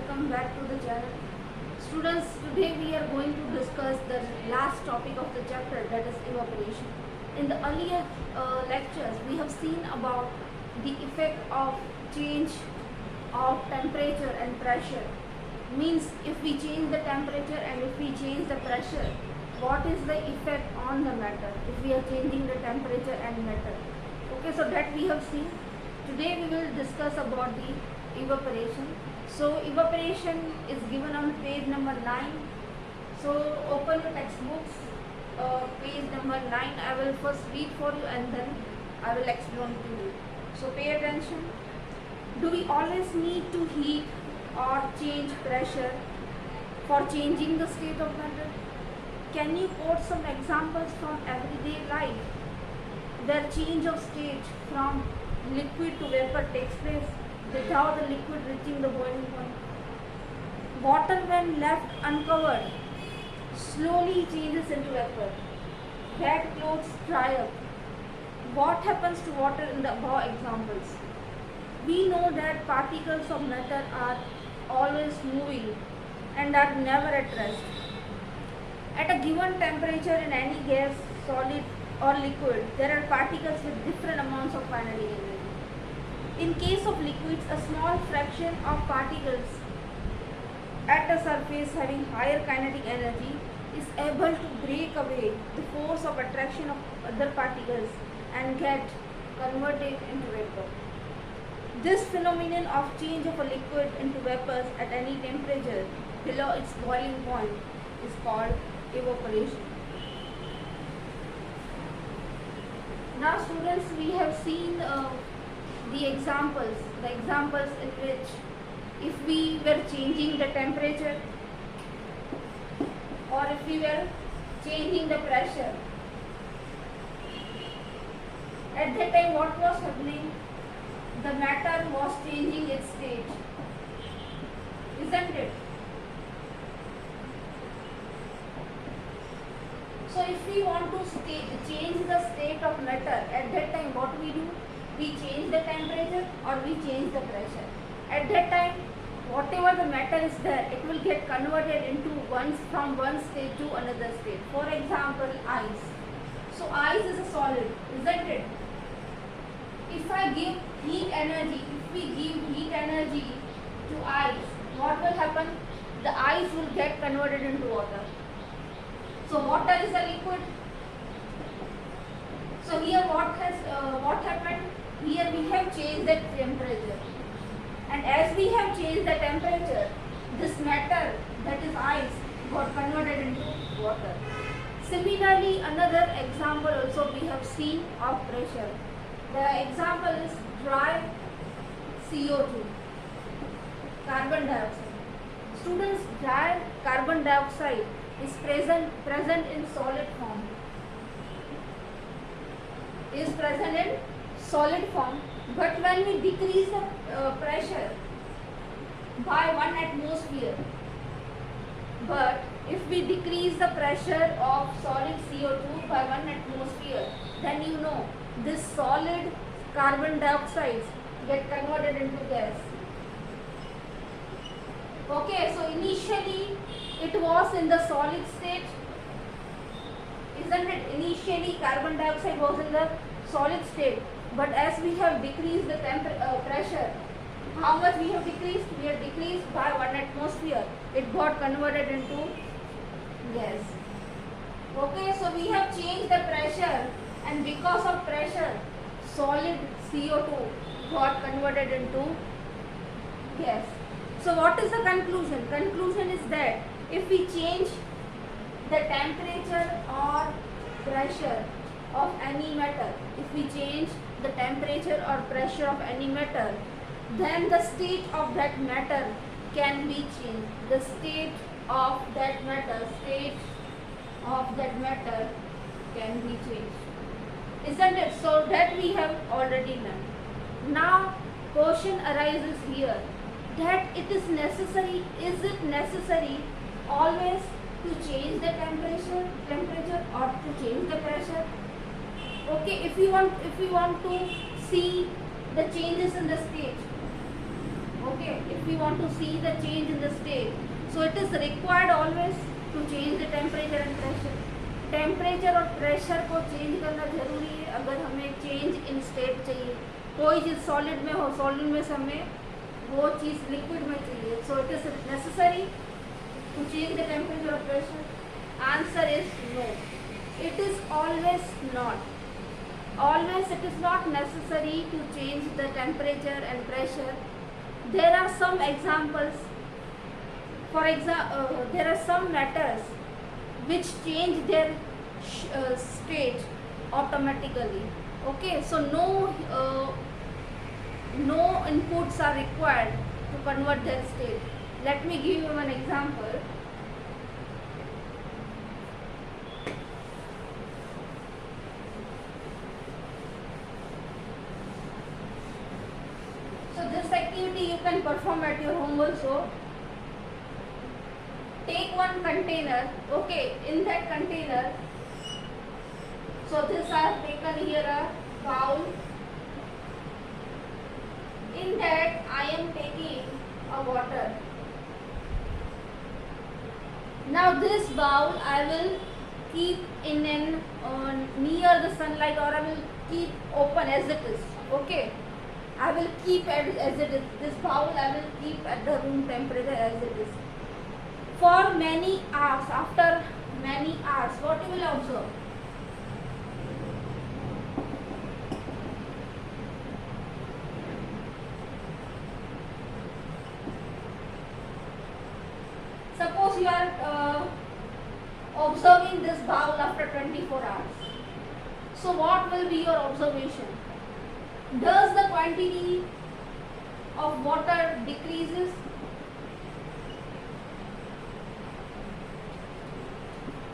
welcome back to the channel. Students, today we are going to discuss the last topic of the chapter, that is evaporation. In the earlier lectures, we have seen about the effect of change of temperature and pressure. Means if we change the temperature and if we change the pressure, what is the effect on the matter if we are changing the temperature and matter. Okay, so that we have seen. Today we will discuss about the evaporation. So evaporation is given on page number 9. So open your textbooks, page number 9. I will first read for you and then I will explain to you. So pay attention. Do we always need to heat or change pressure for changing the state of matter? Can you quote some examples from everyday life where change of state from liquid to vapor takes place without the liquid reaching the boiling point? Water, when left uncovered, slowly changes into vapor. Wet clothes dry up. What happens to water in the above examples? We know that particles of matter are always moving and are never at rest. At a given temperature in any gas, solid or liquid, there are particles with different amounts of kinetic energy. In case of liquids, a small fraction of particles at a surface having higher kinetic energy is able to break away the force of attraction of other particles and get converted into vapor. This phenomenon of change of a liquid into vapors at any temperature below its boiling point is called evaporation. Now students, we have seen the examples in which if we were changing the temperature or if we were changing the pressure, at that time what was happening? The matter was changing its state, isn't it? So if we want to change the state of matter, at that time what we do? We change the temperature or we change the pressure. At that time, whatever the matter is there, it will get converted into from one state to another state. For example, ice. So ice is a solid, isn't it? If I give heat energy, if we give heat energy to ice, what will happen? The ice will get converted into water. So water is a liquid. So here what happened? Here we have changed the temperature. And as we have changed the temperature, this matter, that is ice, got converted into water. Similarly, another example also we have seen of pressure. The example is dry CO2, carbon dioxide. Students, dry carbon dioxide is present in solid form. But when we decrease the pressure by 1 atmosphere, but if we decrease the pressure of solid CO2 by 1 atmosphere, then you know this solid carbon dioxide get converted into gas. Okay, so initially it was in the solid state, isn't it? Initially carbon dioxide was in the solid state, but as we have decreased the pressure, how much we have decreased? We have decreased by 1 atmosphere. It got converted into gas. Okay, so we have changed the pressure, and because of pressure, solid CO2 got converted into gas. So what is the conclusion? Conclusion is that if we change the temperature or pressure of any matter, if we change the temperature or pressure of any matter, then the state of that matter can be changed. The state of that matter can be changed. Isn't it? So that we have already learned. Now question arises here that it is necessary, is it necessary always to change the temperature or to change the pressure? Okay, if we want to see the changes in the state, okay, if we want to see the change in the So it is required always to change the temperature and pressure. Temperature और pressure को change करना जरूरी है अगर हमें change in state चाहिए. कोई चीज़ solid में हो, सॉलिड में से हमें वो चीज़ लिक्विड में चाहिए. So it is necessary to change the temperature और pressure. Answer is no. It is always not. Always it is not necessary to change the temperature and pressure. There are some examples. For example, there are some matters which change their state automatically. Okay, so no inputs are required to convert their state. Let me give you an example. So this activity you can perform at your home also. Take one container. Okay, in that container, so this I have taken here a bowl. In that I am taking a water. Now this bowl I will keep in an near the sunlight, or I will keep open as it is. Okay, I will keep as it is. This bowl I will keep at the room temperature as it is. For many hours, after many hours, what you will observe? Suppose you are observing this bowl after 24 hours. So what will be your observation? Does the quantity of water decreases?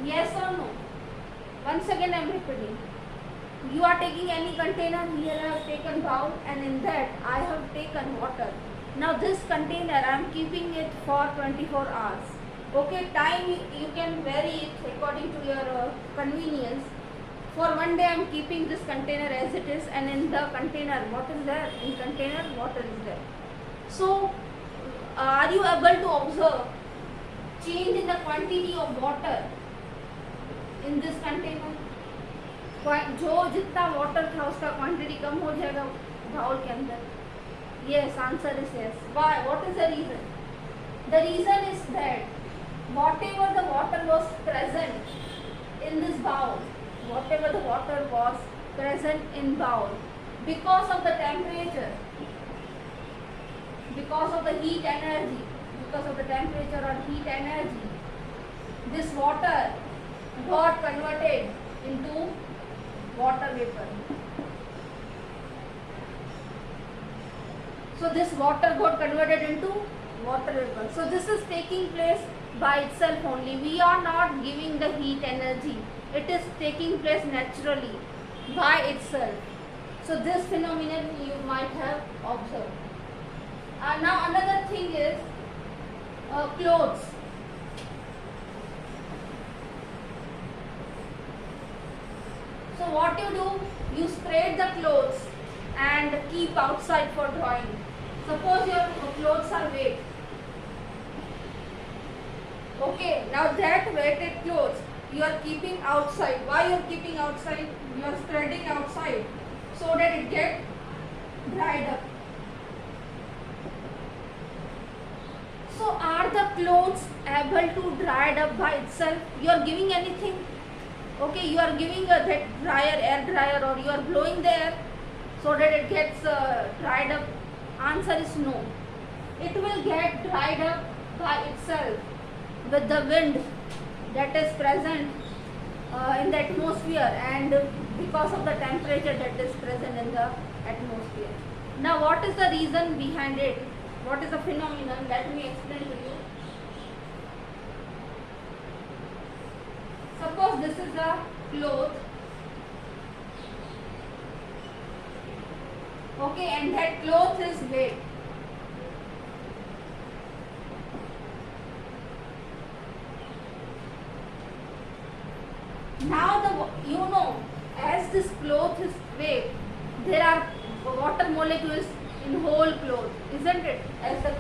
Yes or no? Once again I am repeating. You are taking any container. Here I have taken bowl, and in that I have taken water. Now this container I am keeping it for 24 hours. Okay, time you can vary it according to your convenience. For one day I am keeping this container as it is, and in the container what is there? In container water is there. So are you able to observe change in the quantity of water in this container? जो जितना water था उसका quantity कम हो जाएगा bowl के अंदर. Yes, answer is yes. Why? What is the reason? The reason is that whatever the water was present in this bowl, whatever the water was present in bowl, because of the temperature, because of the heat energy, because of the temperature or heat energy, this water got converted into water vapor. So this water got converted into water vapor. So this is taking place by itself only. We are not giving the heat energy. It is taking place naturally by itself. So this phenomenon you might have observed. Now another thing is clothes. So what you do, you spread the clothes and keep outside for drying. Suppose your clothes are wet. Okay, now that wetted clothes you are keeping outside. Why you are keeping outside? You are spreading outside so that it get dried up. So are the clothes able to dried up by itself? You are giving anything? Okay, you are giving that dryer, air dryer, or you are blowing the air so that it gets dried up. Answer is no. It will get dried up by itself with the wind that is present in the atmosphere, and because of the temperature that is present in the atmosphere. Now what is the reason behind it? What is the phenomenon? Let me explain to you. Suppose this is a cloth. Okay, and that cloth is wet. Now as this cloth is wet, there are water molecules in whole cloth, isn't it? As the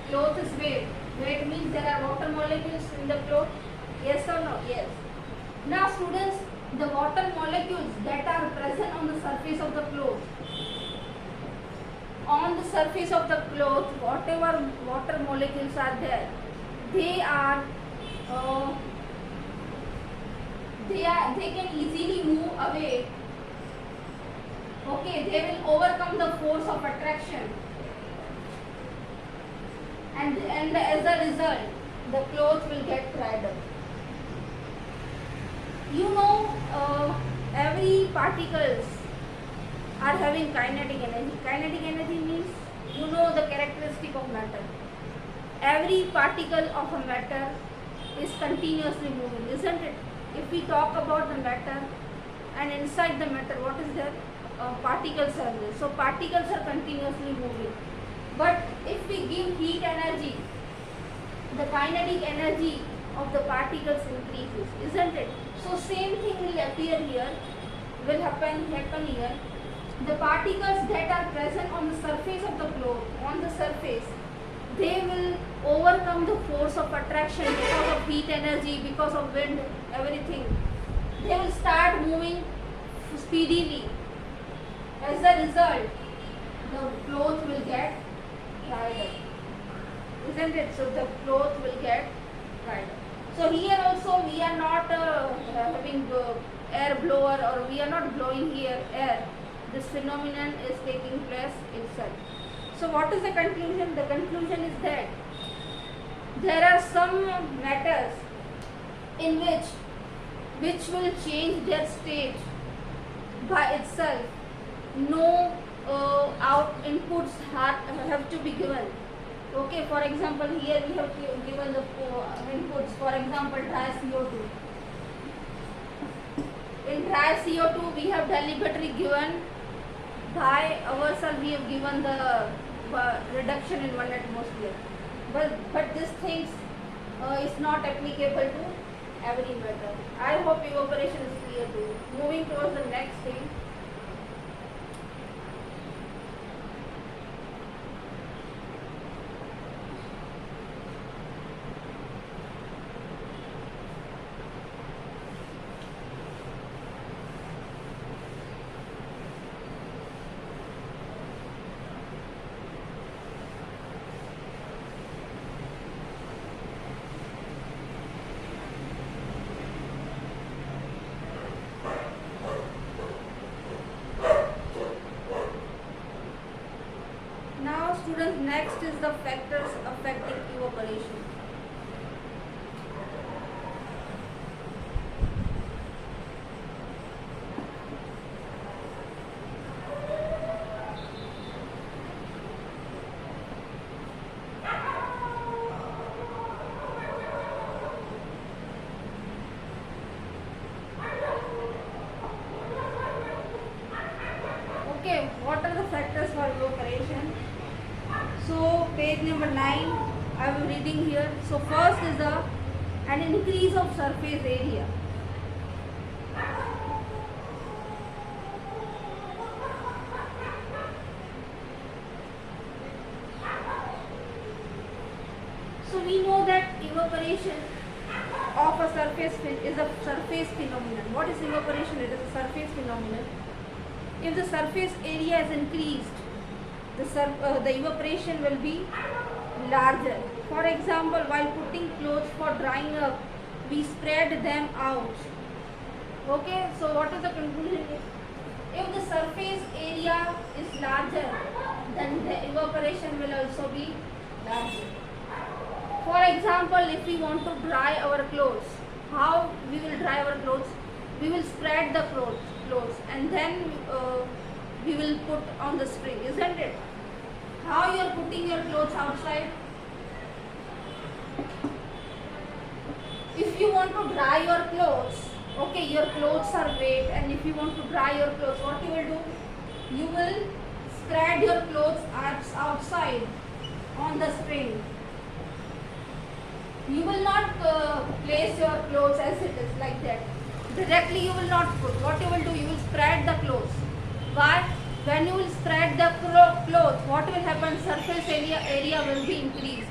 cloth is wet means there are the cloth? Yes or no? Yes. Now students, the water molecules that are present on the surface of the cloth, whatever water molecules are there, they can easily move away. Okay, they will overcome the force of attraction, and as a result, the cloth will get dried up. You know, every particles are having kinetic energy. Kinetic energy means, you know, the characteristic of matter. Every particle of a matter is continuously moving, isn't it? If we talk about the matter, and inside the matter, what is there? Particles are there. So particles are continuously moving. But if we give heat energy, the kinetic energy of the particles increases, isn't it? So same thing will appear here, will happen here. The particles that are present on the surface of the cloth, they will overcome the force of attraction because of heat energy, because of wind, everything. They will start moving speedily. As a result, the cloth will get dried up, isn't it? So the cloth will get dried up. So here also we are not having air blower, or we are not blowing here air. This phenomenon is taking place itself. So what is the conclusion? The conclusion is that there are some matters in which will change their state by itself. No out inputs have to be given. Okay, for example, here we have given the inputs. For example, dry CO2. In dry CO2, we have deliberately given by ourselves. We have given the reduction in 1 atmosphere. But this things is not applicable to every matter. I hope evaporation is clear to you. Moving towards the next thing. Students, next is the factors affecting evaporation. Okay, what are the factors for evaporation? So page number 9, I am reading here. So first is an increase of surface area. So we know that evaporation of a surface is a surface phenomenon. What is evaporation? It is a surface phenomenon. If the surface area is increased, the evaporation will be larger. For example, while putting clothes for drying up, we spread them out. Okay, so what is the conclusion? If the surface area is larger, then the evaporation will also be larger. For example, if we want to dry our clothes, how we will dry our clothes? We will spread the clothes and then we will put on the string, isn't it? How you are putting your clothes outside? If you want to dry your clothes, okay, your clothes are wet, and if you want to dry your clothes, what you will do? You will spread your clothes outside on the string. You will not place your clothes as it is like that. Directly you will not put. What you will do? You will spread the clothes. Why? When you will spread the cloth, what will happen? Surface area will be increased.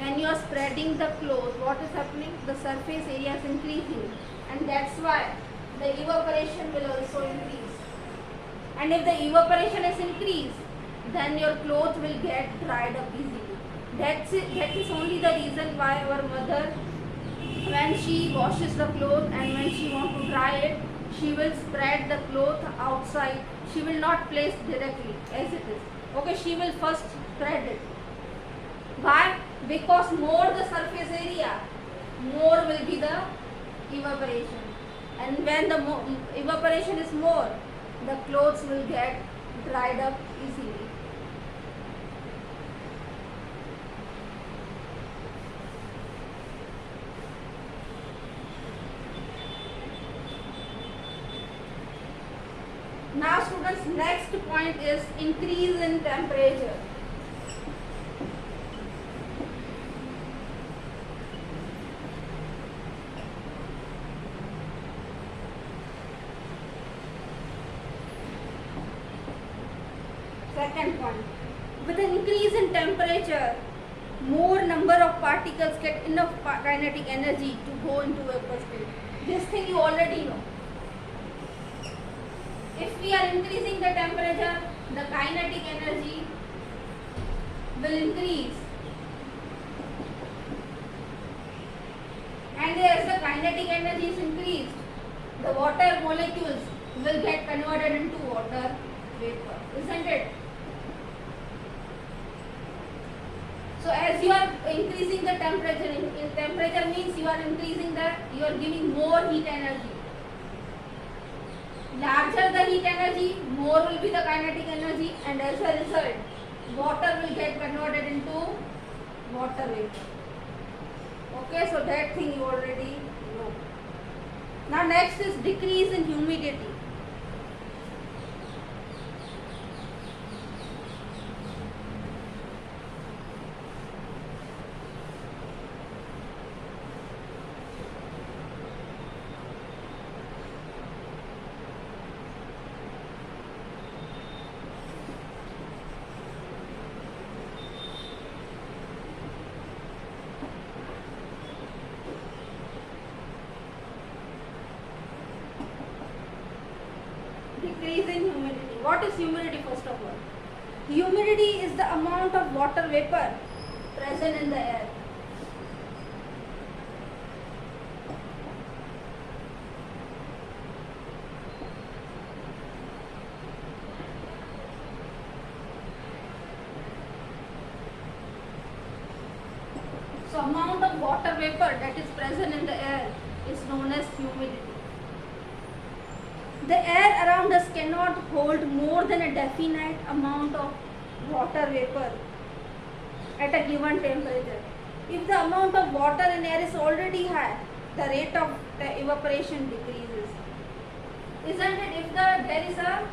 when you are spreading the cloth, what is happening? The surface area is increasing, and that's why the evaporation will also increase. And if the evaporation is increased, then your cloth will get dried up easily. That's it. That is only the reason why our mother, when she washes the cloth and when she want to dry it, she will spread the cloth outside. She will not place directly as it is. Okay, she will first spread it. Why? Because more the surface area, more will be the evaporation. And when the evaporation is more, the clothes will get dried up easily. Now students, next point is increase in temperature. Second point, with an increase in temperature, more number of particles get enough kinetic energy to go into vapor state. This thing you already know. If we are increasing the temperature, the kinetic energy will increase. And as the kinetic energy is increased, the water molecules will get converted into water vapor, isn't it? So as you are increasing the temperature, in temperature means you are increasing you are giving more heat energy. Larger the heat energy, more will be the kinetic energy, and as a result, water will get converted into water vapor. Okay, so that thing you already know. Now next is decrease in humidity. Decrease in humidity. What is humidity first of all? Humidity is the amount of water vapor present in the air. So amount of water vapor that is present in the air is known as humidity. The air around us cannot hold more than a definite amount of water vapor at a given temperature. If the amount of water in air is already high, the rate of the evaporation decreases. Isn't it? If there is a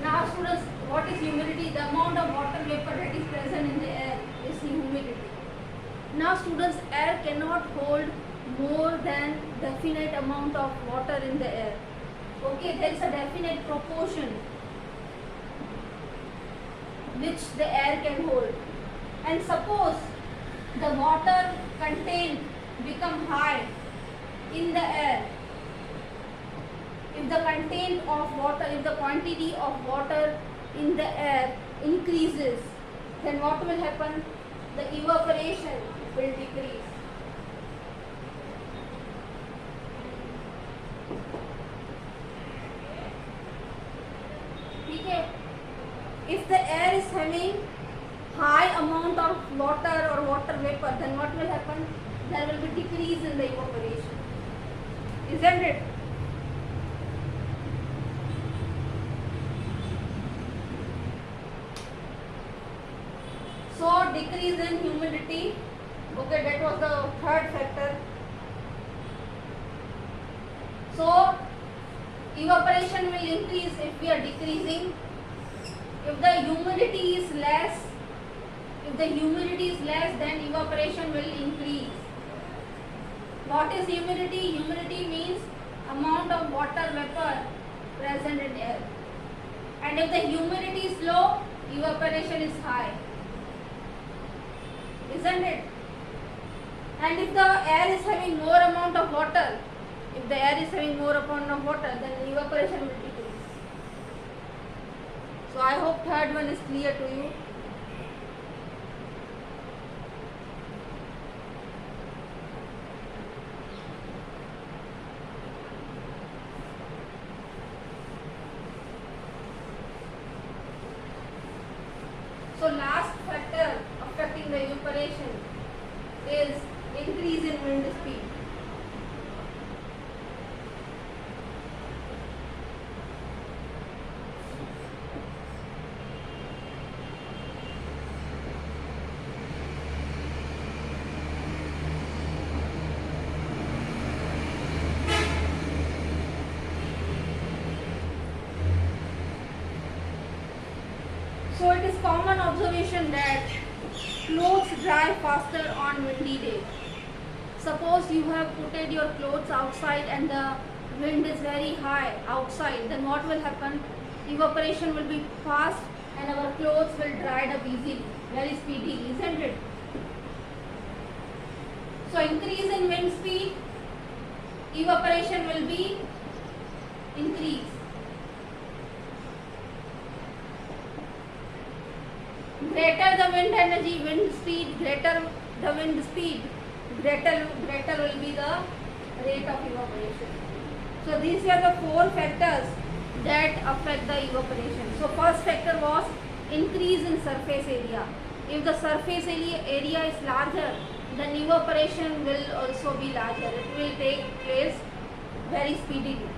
Now students, what is humidity? The amount of water vapor that is present in the air is humidity. Now students, air cannot hold more than definite amount of water in the air. Okay, there is a definite proportion which the air can hold. And suppose the water content become high in the air. If the content of water, if the quantity of water in the air increases, then what will happen? The evaporation will decrease. Okay. If the air is having high amount of water or water vapor, then what will happen? There will be decrease in the evaporation. Isn't it? So decrease in humidity. Okay, that was the third factor. So evaporation will increase if we are decreasing. If the humidity is less, then evaporation will increase. What is humidity? Humidity means amount of water vapor present in air. And if the humidity is low, evaporation is high. Isn't it? And if the air is having more amount of water, then evaporation will decrease. So I hope third one is clear to you. So last factor affecting the evaporation is increase in wind speed. So it is common observation that clothes dry faster on windy day. Suppose you have put your clothes outside and the wind is very high outside, then what will happen? Evaporation will be fast and our clothes will dry up easily, very speedily, isn't it? So increase in wind speed, evaporation will be increased. Greater the wind energy, greater will be the rate of evaporation. So these are the four factors that affect the evaporation. So first factor was increase in surface area. If the surface area is larger, then evaporation will also be larger. It will take place very speedily.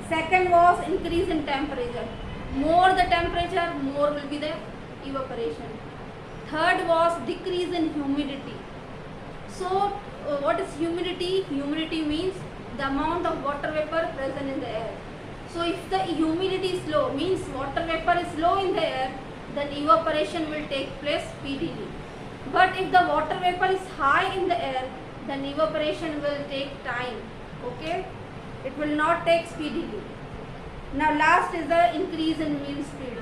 Second was increase in temperature. More the temperature, more will be the evaporation. Third was decrease in humidity. So what is humidity? Humidity means the amount of water vapor present in the air. So if the humidity is low, means water vapor is low in the air, then evaporation will take place speedily. But if the water vapor is high in the air, then evaporation will take time. Okay, it will not take speedily. Now last is the increase in wind speed.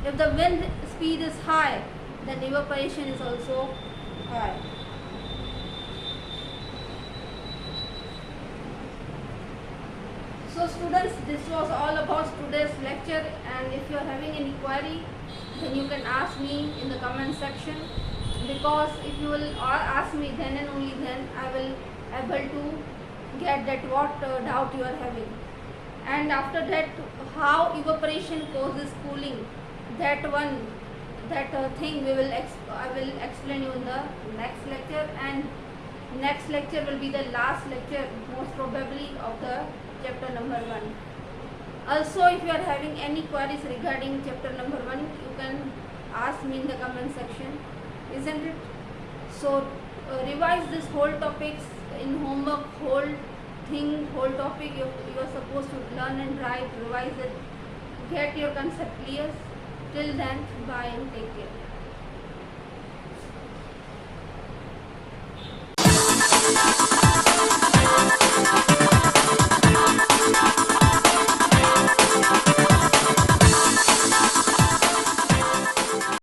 If the wind speed is high, then evaporation is also high. So students, this was all about today's lecture, and if you are having any query, then you can ask me in the comment section, because if you will ask me, then and only then I will able to get that what doubt you are having. And after that, how evaporation causes cooling, that thing I will explain you in the next lecture, and next lecture will be the last lecture most probably of the chapter number 1. Also, if you are having any queries regarding chapter number 1, you can ask me in the comment section, isn't it? So revise this whole topics in homework, whole topic you are supposed to learn and write, revise it, get your concept clear. Till then, bye and take care.